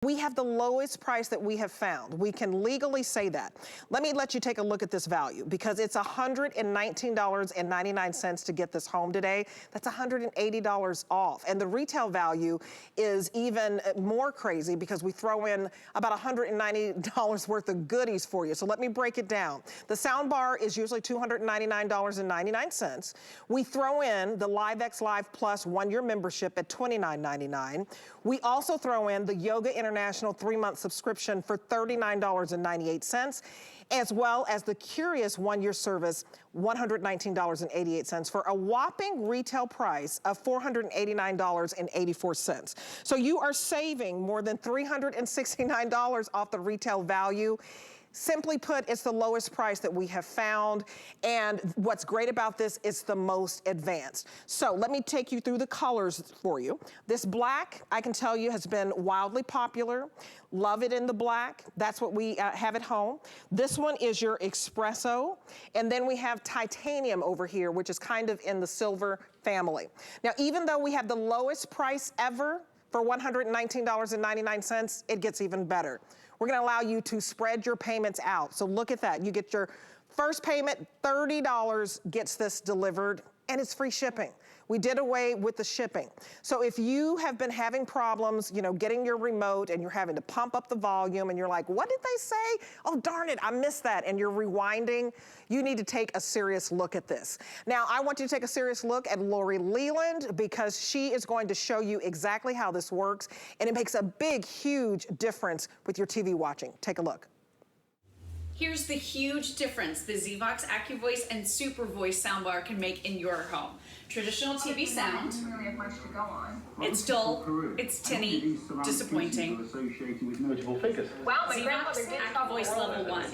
We have the lowest price that we have found. We can legally say that. Let me let you take a look at this value because it's $119.99 to get this home today. That's $180 off. And the retail value is even more crazy because we throw in about $190 worth of goodies for you. So let me break it down. The soundbar is usually $299.99. We throw in the LiveX Live Plus one-year membership at $29.99. We also throw in the Yoga International 3-month subscription for $39.98, as well as the Curious one-year service, $119.88, for a whopping retail price of $489.84. So you are saving more than $369 off the retail value. Simply put, it's the lowest price that we have found. And what's great about this is the most advanced. So let me take you through the colors for you. This black, I can tell you, has been wildly popular. Love it in the black. That's what we have at home. This one is your espresso. And then we have titanium over here, which is kind of in the silver family. Now, even though we have the lowest price ever for $119.99, it gets even better. We're gonna allow you to spread your payments out. So look at that. You get your first payment, $30 gets this delivered, and it's free shipping. We did away with the shipping. So if you have been having problems, you know, getting your remote and you're having to pump up the volume and you're like, what did they say? Oh, darn it, I missed that. And you're rewinding, you need to take a serious look at this. Now, I want you to take a serious look at Lori Leland because she is going to show you exactly how this works. And it makes a big, huge difference with your TV watching. Take a look. Here's the huge difference the ZVOX AccuVoice and SuperVoice soundbar can make in your home. Traditional TV sound, it's dull, it's tinny, disappointing. Wow, my grandmother did AccuVoice Level 1.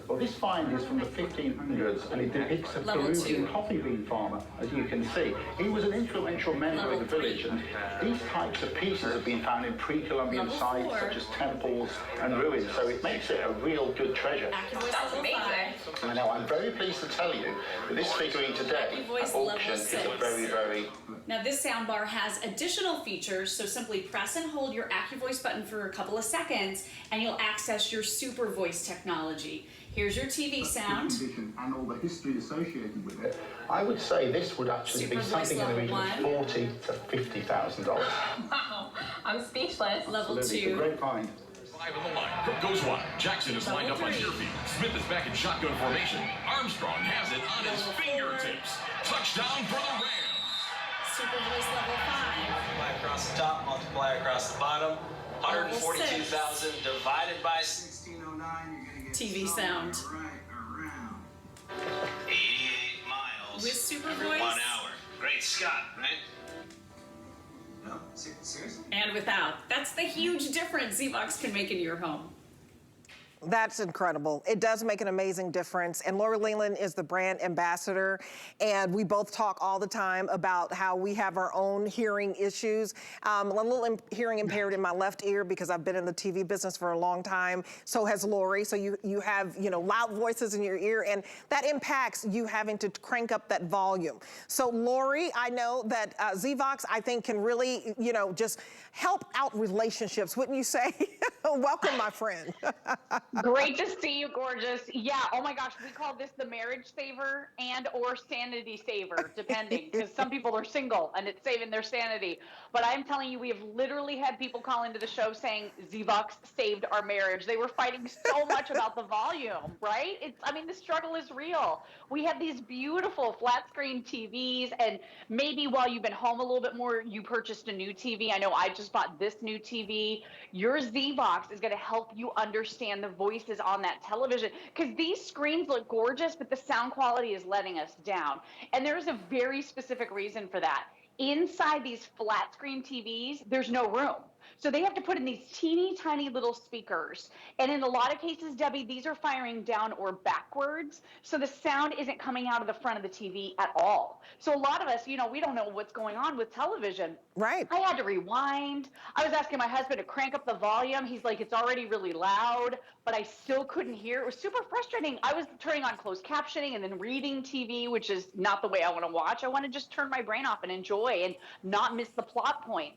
Well, this find is from the 1500s, and it depicts a Peruvian coffee bean farmer, as you can see. He was an influential member of the village, and these types of pieces have been found in pre-Columbian sites, such as temples and ruins, so it makes it a real good treasure. That's amazing. And now, I'm very pleased to tell you that this figurine today at auction is a very... Now this soundbar has additional features, so simply press and hold your AccuVoice button for a couple of seconds and you'll access your SuperVoice technology. Here's your TV sound. And all the history associated with it. I would say this would actually be something in the region of $40,000 to $50,000. Wow, I'm speechless. Level 2. It's a great find. Five in the line. Cook goes one. Jackson is lined up on your feet. Smith is back in shotgun formation. Armstrong has it on his fingertips. Touchdown for the Rams. SuperVoice Level 5. Multiply across the top, multiply across the bottom. 142,000 divided by 1609. You're going to get TV sound. Right around 88 miles. With SuperVoice. Every 1 hour. Great Scott, right? No? Seriously? And without. That's the huge difference ZVOX can make in your home. That's incredible. It does make an amazing difference. And Lori Leland is the brand ambassador. And we both talk all the time about how we have our own hearing issues. I'm a little hearing impaired in my left ear because I've been in the TV business for a long time. So has Lori. So you have, you know, loud voices in your ear, and that impacts you having to crank up that volume. So Lori, I know that ZVOX, I think, can really, you know, just help out relationships, wouldn't you say? Welcome, my friend. Great to see you, gorgeous. Yeah, oh my gosh, we call this the marriage saver and or sanity saver, depending, because some people are single and it's saving their sanity. But I'm telling you, we have literally had people call into the show saying ZVOX saved our marriage. They were fighting so much about the volume, right? I mean, the struggle is real. We have these beautiful flat screen TVs, and maybe while you've been home a little bit more, you purchased a new TV. I know I just bought this new TV. Your ZVOX is going to help you understand the voices on that television, because these screens look gorgeous, but the sound quality is letting us down. And there's a very specific reason for that. Inside these flat screen TVs, there's no room. So they have to put in these teeny tiny little speakers. And in a lot of cases, Debbie, these are firing down or backwards. So the sound isn't coming out of the front of the TV at all. So a lot of us, you know, we don't know what's going on with television. Right. I had to rewind. I was asking my husband to crank up the volume. He's like, it's already really loud, but I still couldn't hear. It was super frustrating. I was turning on closed captioning and then reading TV, which is not the way I want to watch. I want to just turn my brain off and enjoy and not miss the plot points.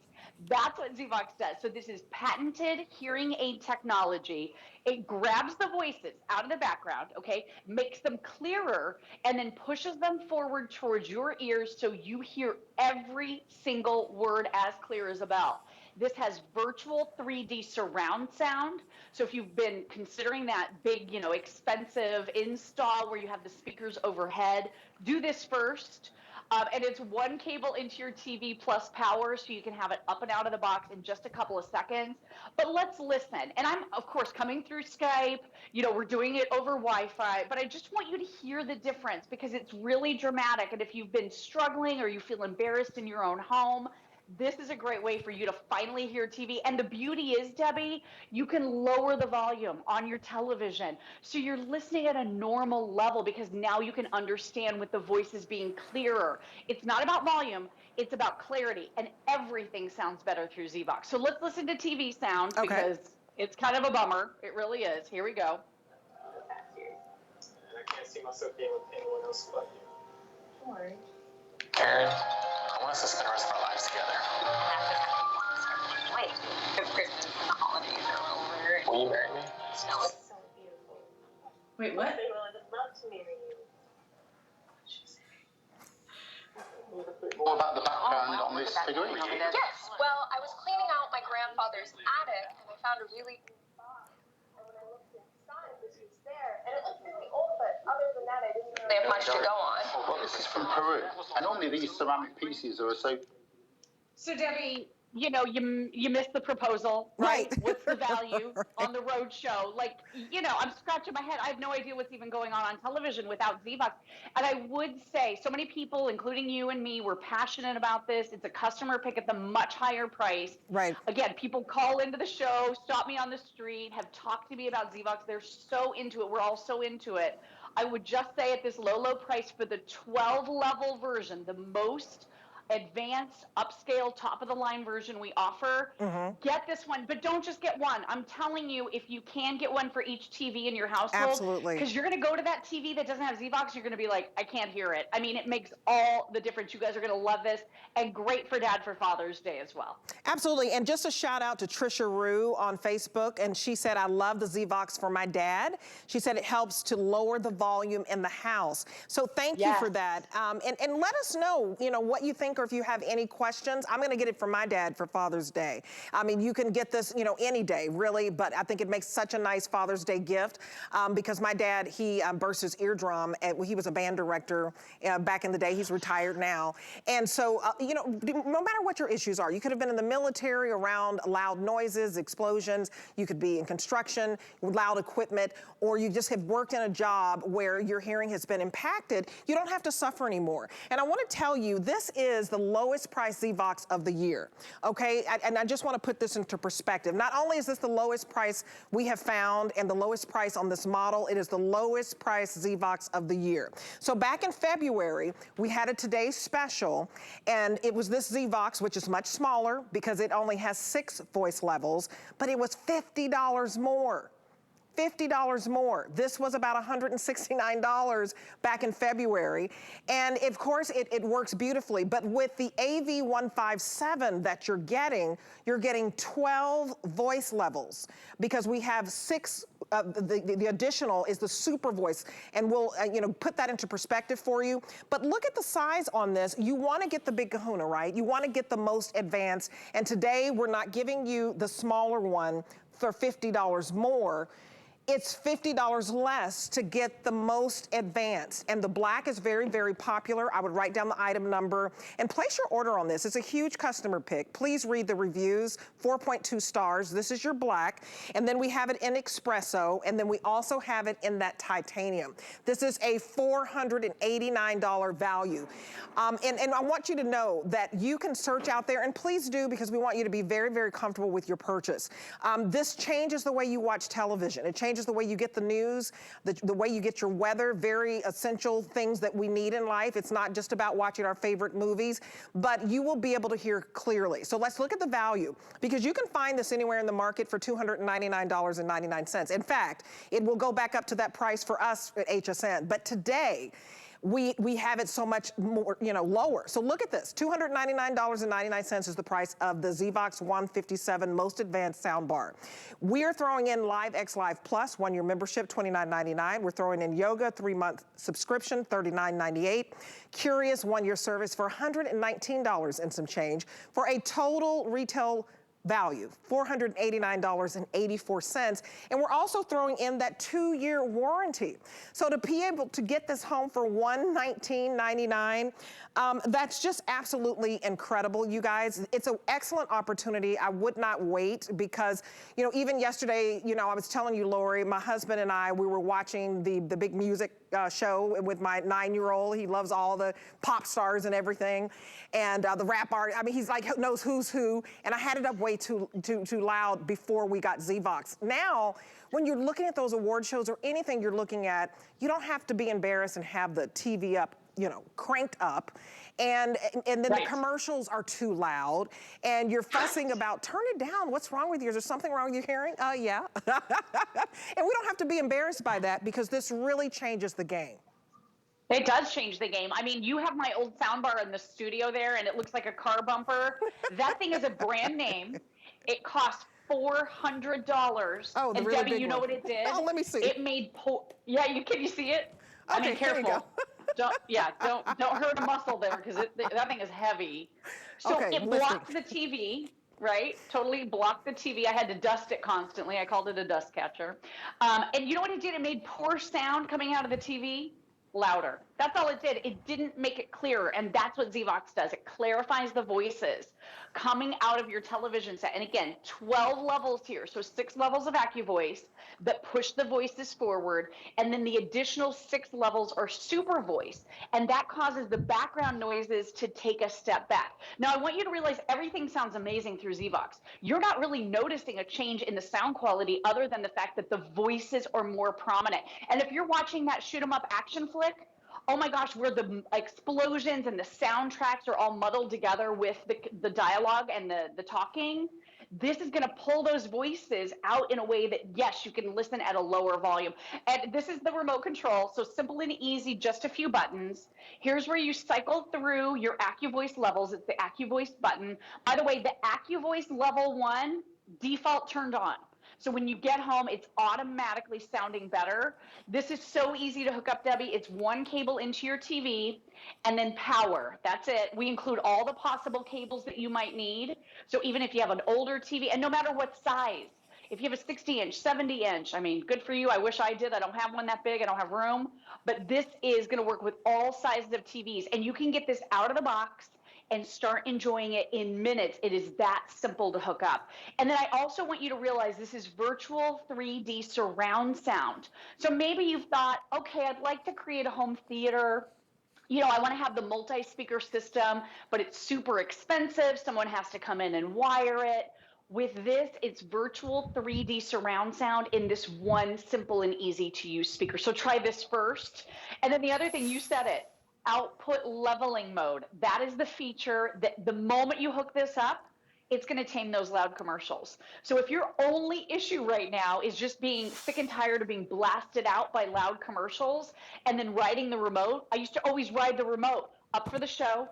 That's what ZVOX does. So this is patented hearing aid technology. It grabs the voices out of the background, okay, makes them clearer, and then pushes them forward towards your ears so you hear every single word as clear as a bell. This has virtual 3D surround sound. So if you've been considering that big, expensive install where you have the speakers overhead, do this first. And it's one cable into your TV plus power, so you can have it up and out of the box in just a couple of seconds. But let's listen. And I'm, of course, coming through Skype. We're doing it over Wi-Fi. But I just want you to hear the difference because it's really dramatic. And if you've been struggling or you feel embarrassed in your own home, this is a great way for you to finally hear TV. And the beauty is, Debbie, you can lower the volume on your television. So you're listening at a normal level because now you can understand with the voices being clearer. It's not about volume, it's about clarity. And everything sounds better through ZVOX. So let's listen to TV sound because it's kind of a bummer. It really is. Here we go. And I can't see myself being with anyone else but you. Don't worry. Karen, I want us to spend the rest of our lives together. Wait, if Christmas and the holidays are over. Will you marry me? No, it's so beautiful. Wait, what? I would love to marry you. What about the background on this figurine? Yes, well, I was cleaning out my grandfather's attic and I found a really cool spot. And when I looked inside, this was there. And it looked really old, but other than that, I didn't really have much to go on. Well, this is from Peru. And normally these ceramic pieces are so... So Debbie, you missed the proposal, right? What's the value on the road show? Like, I'm scratching my head. I have no idea what's even going on television without ZVOX. And I would say so many people, including you and me, were passionate about this. It's a customer pick at the much higher price. Right. Again, people call into the show, stop me on the street, have talked to me about ZVOX. They're so into it. We're all so into it. I would just say at this low price for the 12-level version, the most advanced, upscale, top-of-the-line version we offer, get this one, but don't just get one. I'm telling you, if you can get one for each TV in your household, Absolutely. because you're going to go to that TV that doesn't have ZVOX, you're going to be like, I can't hear it. I mean, it makes all the difference. You guys are going to love this, and great for Dad for Father's Day as well. Absolutely, and just a shout out to Trisha Rue on Facebook, and she said, I love the ZVOX for my dad. She said it helps to lower the volume in the house. So thank you for that. And let us know, what you think or if you have any questions. I'm gonna get it for my dad for Father's Day. I mean, you can get this, any day, really, but I think it makes such a nice Father's Day gift because my dad, he burst his eardrum. He was a band director back in the day. He's retired now. And so, no matter what your issues are, you could have been in the military around loud noises, explosions. You could be in construction, loud equipment, or you just have worked in a job where your hearing has been impacted. You don't have to suffer anymore. And I want to tell you, this is the lowest price ZVOX of the year, okay? And I just want to put this into perspective. Not only is this the lowest price we have found and the lowest price on this model, it is the lowest price ZVOX of the year. So back in February, we had a Today Special, and it was this ZVOX, which is much smaller because it only has 6 voice levels, but it was $50 more. $50 more. This was about $169 back in February. And of course, it works beautifully. But with the AV157 that you're getting 12 voice levels because we have 6. The additional is the SuperVoice, and we'll put that into perspective for you. But look at the size on this. You want to get the big kahuna, right? You want to get the most advanced. And today we're not giving you the smaller one for $50 more. It's $50 less to get the most advanced. And the black is very, very popular. I would write down the item number and place your order on this. It's a huge customer pick. Please read the reviews, 4.2 stars. This is your black. And then we have it in espresso. And then we also have it in that titanium. This is a $489 value. And I want you to know that you can search out there, and please do, because we want you to be very, very comfortable with your purchase. This changes the way you watch television. It changes the way you get the news, the way you get your weather, very essential things that we need in life. It's not just about watching our favorite movies, but you will be able to hear clearly. So let's look at the value, because you can find this anywhere in the market for $299.99. In fact, it will go back up to that price for us at HSN. But today, we have it so much more, lower. So look at this, $299.99 is the price of the ZVOX 157 most advanced soundbar. We're throwing in Live X Live Plus, 1-year membership, $29.99. We're throwing in Yoga, 3-month subscription, $39.98. Curious, 1-year service for $119 and some change, for a total retail value, $489.84. And we're also throwing in that 2-year warranty. So to be able to get this home for $119.99, that's just absolutely incredible, you guys. It's an excellent opportunity. I would not wait because, even yesterday, I was telling you, Lori, my husband and I, we were watching the big music show with my 9-year-old. He loves all the pop stars and everything, and the rap art. I mean, he's like knows who's who. And I had it up way too loud before we got ZVOX. Now, when you're looking at those award shows or anything you're looking at, you don't have to be embarrassed and have the TV up, cranked up, and then the commercials are too loud, and you're fussing about, turn it down, what's wrong with you? Is there something wrong with your hearing? Yeah. And we don't have to be embarrassed by that because this really changes the game. It does change the game. I mean, you have my old soundbar in the studio there, and it looks like a car bumper. That thing is a brand name. It costs $400. Oh, the and really Debbie, big you know one. what it did? Oh, let me see. It made can you see it? I mean, Okay, here we careful. go. Don't hurt a muscle there because that thing is heavy. So Okay, it blocked the TV, right? Totally blocked the TV. I had to dust it constantly. I called it a dust catcher. And you know what it did? It made poor sound coming out of the TV louder. That's all it did. It didn't make it clearer, and that's what ZVOX does. It clarifies the voices coming out of your television set. And again, 12 levels here, so 6 levels of AccuVoice that push the voices forward, and then the additional 6 levels are SuperVoice, and that causes the background noises to take a step back. Now, I want you to realize everything sounds amazing through ZVOX. You're not really noticing a change in the sound quality other than the fact that the voices are more prominent. And if you're watching that shoot 'em up action flick, oh my gosh, where the explosions and the soundtracks are all muddled together with the dialogue and the talking, this is going to pull those voices out in a way that, yes, you can listen at a lower volume. And this is the remote control, so simple and easy, just a few buttons. Here's where you cycle through your AccuVoice levels. It's the AccuVoice button. By the way, the AccuVoice level 1, default turned on. So when you get home, it's automatically sounding better. This is so easy to hook up, Debbie. It's one cable into your TV and then power. That's it. We include all the possible cables that you might need. So even if you have an older TV, and no matter what size, if you have a 60-inch, 70-inch, I mean, good for you. I wish I did. I don't have one that big. I don't have room. But this is going to work with all sizes of TVs. And you can get this out of the box and start enjoying it in minutes. It is that simple to hook up. And then I also want you to realize this is virtual 3D surround sound. So maybe you've thought, okay, I'd like to create a home theater. I want to have the multi-speaker system, but it's super expensive. Someone has to come in and wire it. With this, it's virtual 3D surround sound in this one simple and easy to use speaker. So try this first. And then the other thing, you said it, output leveling mode. That is the feature that the moment you hook this up, it's going to tame those loud commercials. So if your only issue right now is just being sick and tired of being blasted out by loud commercials and then riding the remote, I used to always ride the remote up for the show,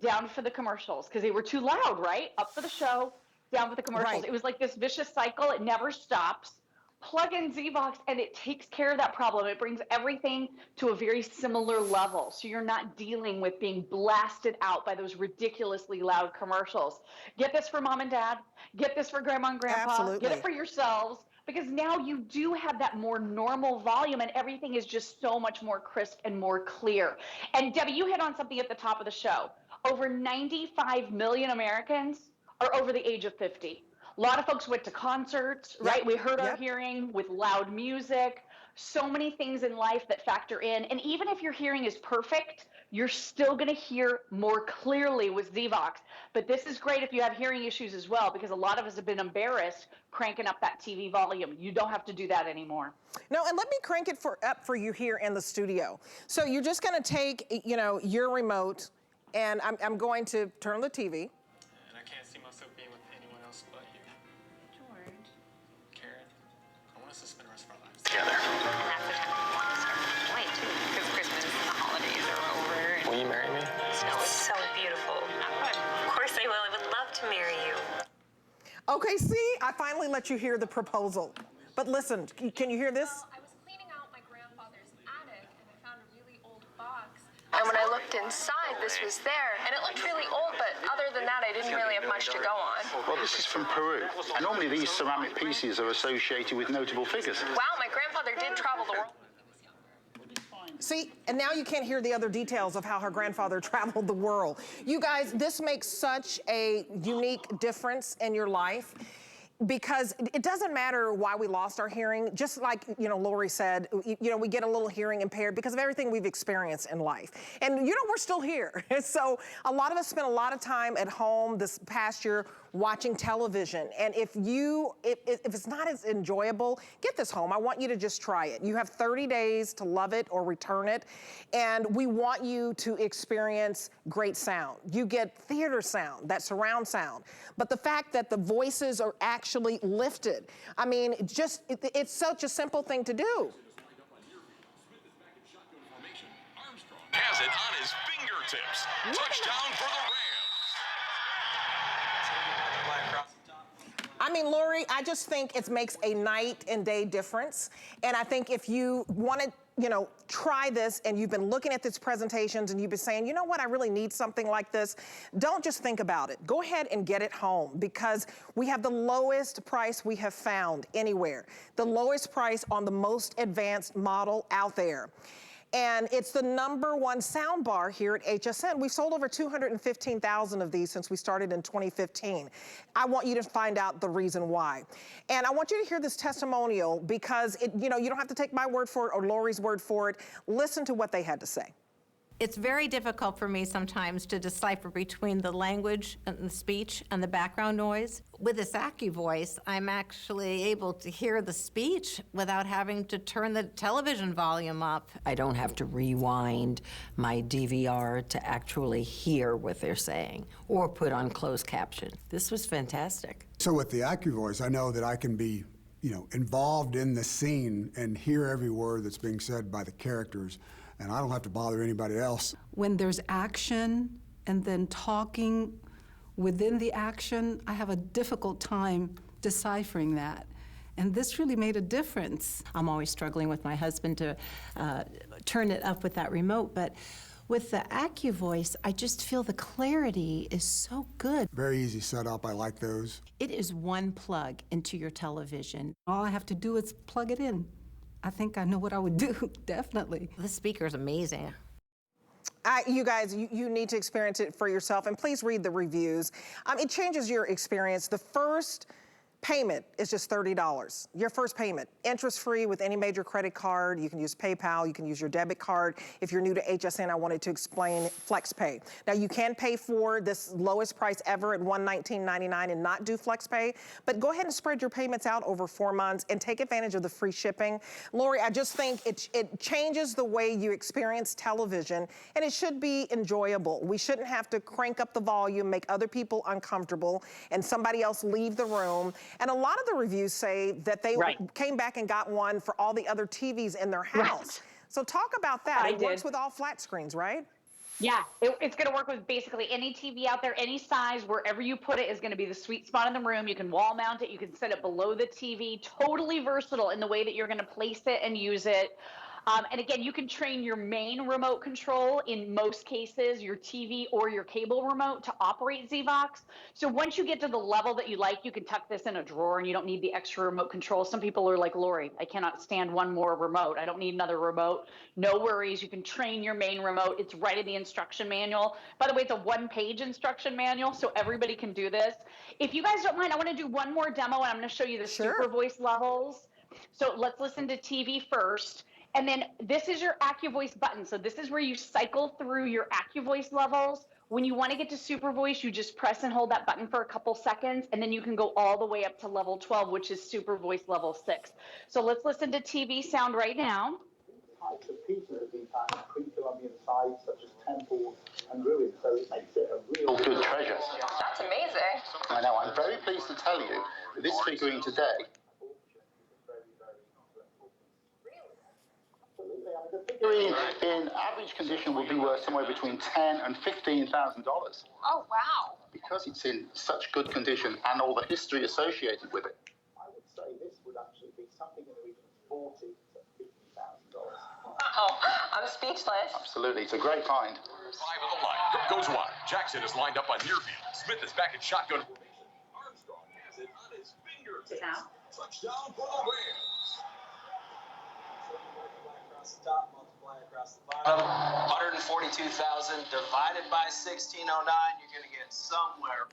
down for the commercials because they were too loud, right? Up for the show, down for the commercials. Right. It was like this vicious cycle. It never stops. Plug in ZVOX and it takes care of that problem. It brings everything to a very similar level. So you're not dealing with being blasted out by those ridiculously loud commercials. Get this for mom and dad. Get this for grandma and grandpa. Absolutely. Get it for yourselves because now you do have that more normal volume and everything is just so much more crisp and more clear. And Debbie, you hit on something at the top of the show. Over 95 million Americans are over the age of 50. A lot of folks went to concerts, right? Yep. We hurt our Yep. hearing with loud music, so many things in life that factor in. And even if your hearing is perfect, you're still going to hear more clearly with ZVOX. But this is great if you have hearing issues as well, because a lot of us have been embarrassed cranking up that TV volume. You don't have to do that anymore. No, and let me crank it up for you here in the studio. So you're just going to take, your remote, and I'm going to turn on the TV. And I can't see myself being with anyone else but you. George. Karen, I want us to spend the rest of our lives together. And that's the time we want to start to play too, because Christmas and the holidays are Okay, see, I finally let you hear the proposal. But listen, can you hear this? Well, I was cleaning out my grandfather's attic and I found a really old box. And when I looked inside, this was there. And it looked really old, but other than that, I didn't really have much to go on. Well, this is from Peru. And normally these ceramic pieces are associated with notable figures. Wow, my grandfather did travel the world. See, and now you can't hear the other details of how her grandfather traveled the world. You guys, this makes such a unique difference in your life, because it doesn't matter why we lost our hearing. Just like, Lori said, we get a little hearing impaired because of everything we've experienced in life. And, we're still here. So a lot of us spent a lot of time at home this past year watching television. And if it's not as enjoyable, get this home. I want you to just try it. You have 30 days to love it or return it. And we want you to experience great sound. You get theater sound, that surround sound. But the fact that the voices are actually lifted, I mean, it's such a simple thing to do. Has it on his fingertips. Touchdown for the Rams. I mean, Lori, I just think it makes a night and day difference. And I think if you want to, try this and you've been looking at these presentations and you've been saying, you know what, I really need something like this, don't just think about it. Go ahead and get it home, because we have the lowest price we have found anywhere. The lowest price on the most advanced model out there. And it's the #1 soundbar here at HSN. We've sold over 215,000 of these since we started in 2015. I want you to find out the reason why. And I want you to hear this testimonial, because you don't have to take my word for it or Lori's word for it. Listen to what they had to say. It's very difficult for me sometimes to decipher between the language and the speech and the background noise. With this AccuVoice, I'm actually able to hear the speech without having to turn the television volume up. I don't have to rewind my DVR to actually hear what they're saying or put on closed caption. This was fantastic. So with the AccuVoice, I know that I can be, involved in the scene and hear every word that's being said by the characters, and I don't have to bother anybody else. When there's action and then talking within the action, I have a difficult time deciphering that. And this really made a difference. I'm always struggling with my husband to turn it up with that remote, but with the AccuVoice, I just feel the clarity is so good. Very easy setup, I like those. It is one plug into your television. All I have to do is plug it in. I think I know what I would do, definitely. The speaker's amazing. You guys, you need to experience it for yourself, and please read the reviews. It changes your experience. The first payment is just $30. Your first payment, interest-free with any major credit card. You can use PayPal, you can use your debit card. If you're new to HSN, I wanted to explain FlexPay. Now, you can pay for this lowest price ever at $119.99 and not do FlexPay, but go ahead and spread your payments out over 4 months and take advantage of the free shipping. Lori, I just think it changes the way you experience television, and it should be enjoyable. We shouldn't have to crank up the volume, make other people uncomfortable, and somebody else leave the room. And a lot of the reviews say that they came back and got one for all the other TVs in their house. Right. So talk about that. It works with all flat screens, right? Yeah, it's going to work with basically any TV out there, any size. Wherever you put it is going to be the sweet spot in the room. You can wall mount it. You can set it below the TV. Totally versatile in the way that you're going to place it and use it. And again, you can train your main remote control, in most cases, your TV or your cable remote, to operate ZVOX. So once you get to the level that you like, you can tuck this in a drawer and you don't need the extra remote control. Some people are like, Lori, I cannot stand one more remote. I don't need another remote. No worries. You can train your main remote. It's right in the instruction manual. By the way, it's a one-page instruction manual, so everybody can do this. If you guys don't mind, I want to do one more demo, and I'm going to show you the SuperVoice levels. So let's listen to TV first. And then this is your AccuVoice button. So this is where you cycle through your AccuVoice levels. When you want to get to SuperVoice, you just press and hold that button for a couple seconds, and then you can go all the way up to level 12, which is SuperVoice level 6. So let's listen to TV sound right now. Types of pieces have been found in pre-Columbian sites such as temples and ruins, so it makes it a real good treasure. That's amazing. I know, I'm very pleased to tell you that this figurine today, the figurine in average condition would be worth somewhere between $10,000 and $15,000. Oh, wow. because it's in such good condition and all the history associated with it, I would say this would actually be something in the region of $40,000 to $50,000. Wow, I'm speechless. Absolutely, it's a great find. 5 of the line. Goes wide. Jackson is lined up on near field. Smith is back in shotgun. Armstrong has it on his fingertips. Touchdown for the Rams. Across the top, multiply across the bottom. 142,000 divided by 1609, you're going to get somewhere.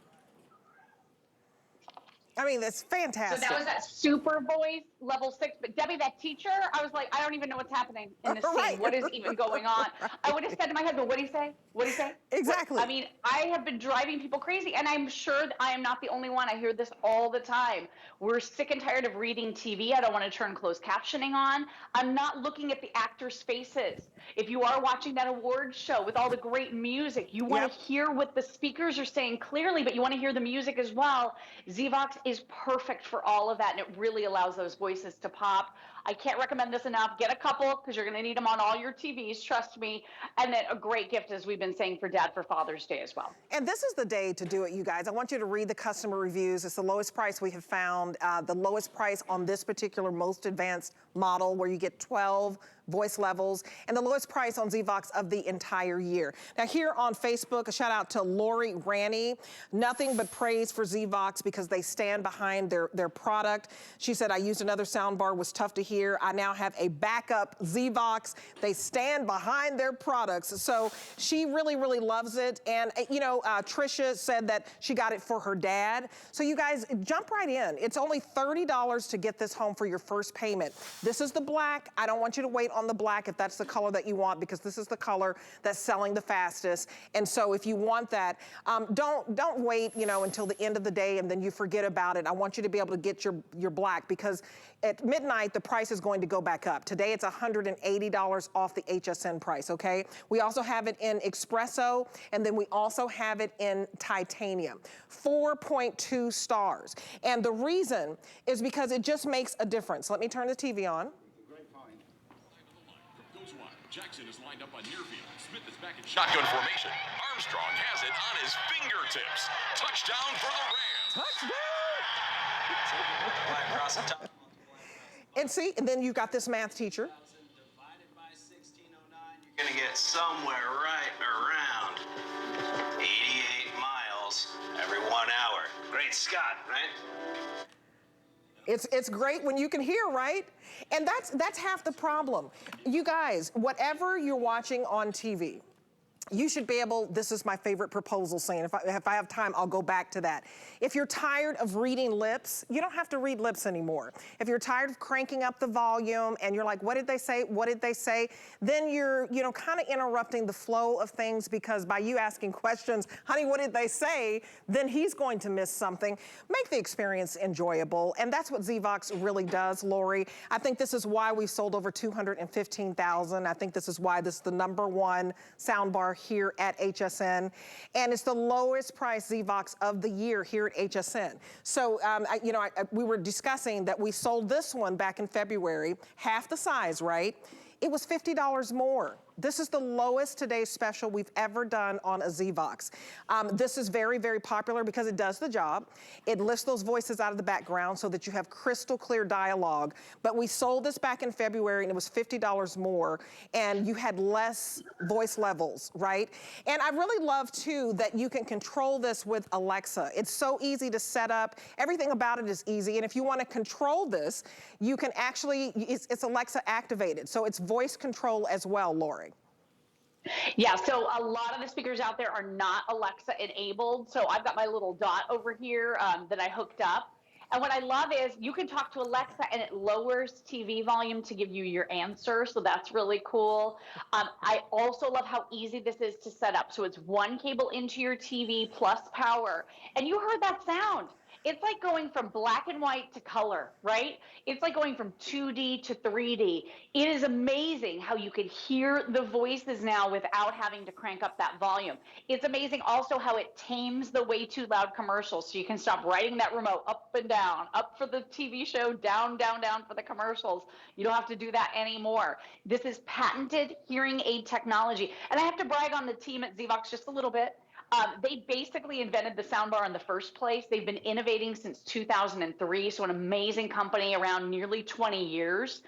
I mean, that's fantastic. So that was that SuperVoice level 6. But Debbie, that teacher, I was like, I don't even know what's happening in this scene. What is even going on? I would have said to my husband, what did he say? What did he say? Exactly. I mean, I have been driving people crazy, and I'm sure that I am not the only one. I hear this all the time. We're sick and tired of reading TV. I don't want to turn closed captioning on. I'm not looking at the actors' faces. If you are watching that awards show with all the great music, you want to hear what the speakers are saying clearly, but you want to hear the music as well. ZVOX is perfect for all of that, and it really allows those voices to pop. I can't recommend this enough. Get a couple, because you're going to need them on all your TVs, trust me. And then a great gift, as we've been saying, for Dad for Father's Day as well. And this is the day to do it, you guys. I want you to read the customer reviews. It's the lowest price we have found, the lowest price on this particular most advanced model, where you get 12 voice levels, and the lowest price on ZVOX of the entire year. Now, here on Facebook, a shout out to Lori Ranny. Nothing but praise for ZVOX because they stand behind their product. She said, I used another soundbar, was tough to hear. I now have a backup ZVOX. They stand behind their products. So she really, really loves it. And, you know, Trisha said that she got it for her dad. So you guys, jump right in. It's only $30 to get this home for your first payment. This is the black. I don't want you to wait on the black if that's the color that you want, because this is the color that's selling the fastest. And so if you want that, don't wait, you know, until the end of the day and then you forget about it. I want you to be able to get your black, because at midnight, the price is going to go back up. Today, it's $180 off the HSN price, okay? We also have it in espresso, and then we also have it in titanium. 4.2 stars. And the reason is because it just makes a difference. Let me turn the TV on. Goes wide. Jackson is lined up on near field. Smith is back in shotgun formation. Armstrong has it on his fingertips. Touchdown for the Rams. Touchdown! Across the top. And see, and then you got this math teacher. Divided by 1609, you're going to get somewhere right around 88 miles every 1 hour. Great Scott, right? It's great when you can hear, right? And that's half the problem. You guys, whatever you're watching on TV, you should be able, this is my favorite proposal scene. If I have time, I'll go back to that. If you're tired of reading lips, you don't have to read lips anymore. If you're tired of cranking up the volume and you're like, what did they say? What did they say? Then you're, you know, kind of interrupting the flow of things, because by you asking questions, honey, what did they say? Then he's going to miss something. Make the experience enjoyable. And that's what ZVOX really does, Lori. I think this is why we've sold over 215,000. I think this is why this is the #1 soundbar here at HSN, and it's the lowest price ZVOX of the year here at HSN. So, we were discussing that we sold this one back in February, half the size, right? It was $50 more. This is the lowest today's special we've ever done on a ZVOX. This is very, very popular because it does the job. It lifts those voices out of the background so that you have crystal clear dialogue. But we sold this back in February and it was $50 more, and you had less voice levels, right? And I really love too that you can control this with Alexa. It's so easy to set up. Everything about it is easy. And if you want to control this, you can actually, it's Alexa activated. So it's voice control as well, Lori. Yeah, so a lot of the speakers out there are not Alexa enabled. So I've got my little dot over here that I hooked up. And what I love is you can talk to Alexa and it lowers TV volume to give you your answer. So that's really cool. I also love how easy this is to set up. So it's one cable into your TV plus power. And you heard that sound. It's like going from black and white to color, right? It's like going from 2D to 3D. It is amazing how you can hear the voices now without having to crank up that volume. It's amazing also how it tames the way too loud commercials, so you can stop riding that remote up and down, up for the TV show, down, down, down for the commercials. You don't have to do that anymore. This is patented hearing aid technology. And I have to brag on the team at ZVOX just a little bit. They basically invented the soundbar in the first place. They've been innovating since 2003, so an amazing company around nearly 20 years.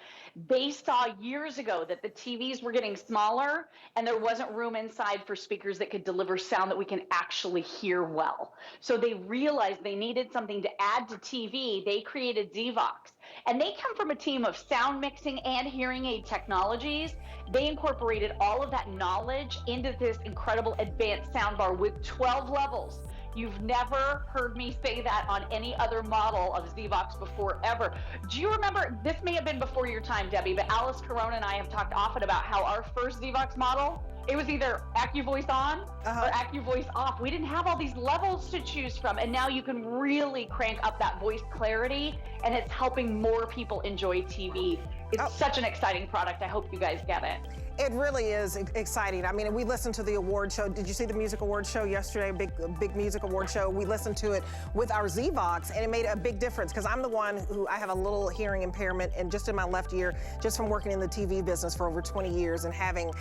They saw years ago that the TVs were getting smaller and there wasn't room inside for speakers that could deliver sound that we can actually hear well. So they realized they needed something to add to TV. They created ZVOX. And they come from a team of sound mixing and hearing aid technologies. They incorporated all of that knowledge into this incredible advanced soundbar with 12 levels. You've never heard me say that on any other model of ZVOX before, ever. Do you remember, this may have been before your time, Debbie, but Alice Corona and I have talked often about how our first ZVOX model, it was either AccuVoice on or AccuVoice off. We didn't have all these levels to choose from, and now you can really crank up that voice clarity, and it's helping more people enjoy TV. It's such an exciting product. I hope you guys get it. It really is exciting. I mean, we listened to the award show. Did you see the music award show yesterday? Big music award show. We listened to it with our ZVOX, and it made a big difference because I'm the one who, I have a little hearing impairment, and just in my left ear, just from working in the TV business for over 20 years and having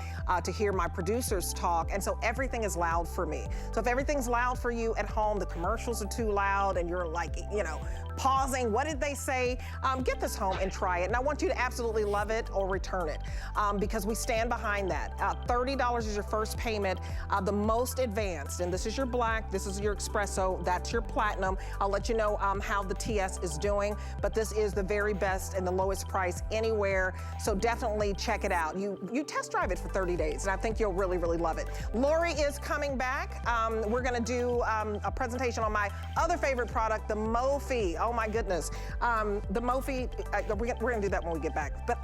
to hear my producers talk, and so everything is loud for me. So if everything's loud for you at home, the commercials are too loud, and you're like, you know, pausing, what did they say? Get this home and try it. And I want you to absolutely love it or return it because we stand behind that. $30 is your first payment. The most advanced, and this is your black, this is your espresso, that's your platinum. I'll let you know how the TS is doing, but this is the very best and the lowest price anywhere. So definitely check it out. You test drive it for 30 days, and I think you'll really, really love it. Lori is coming back. We're gonna do a presentation on my other favorite product, the Mophie. Oh my goodness. The Mophie, we're gonna do that when we get back. But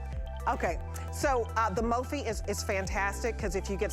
okay, so the Mophie is fantastic because if you get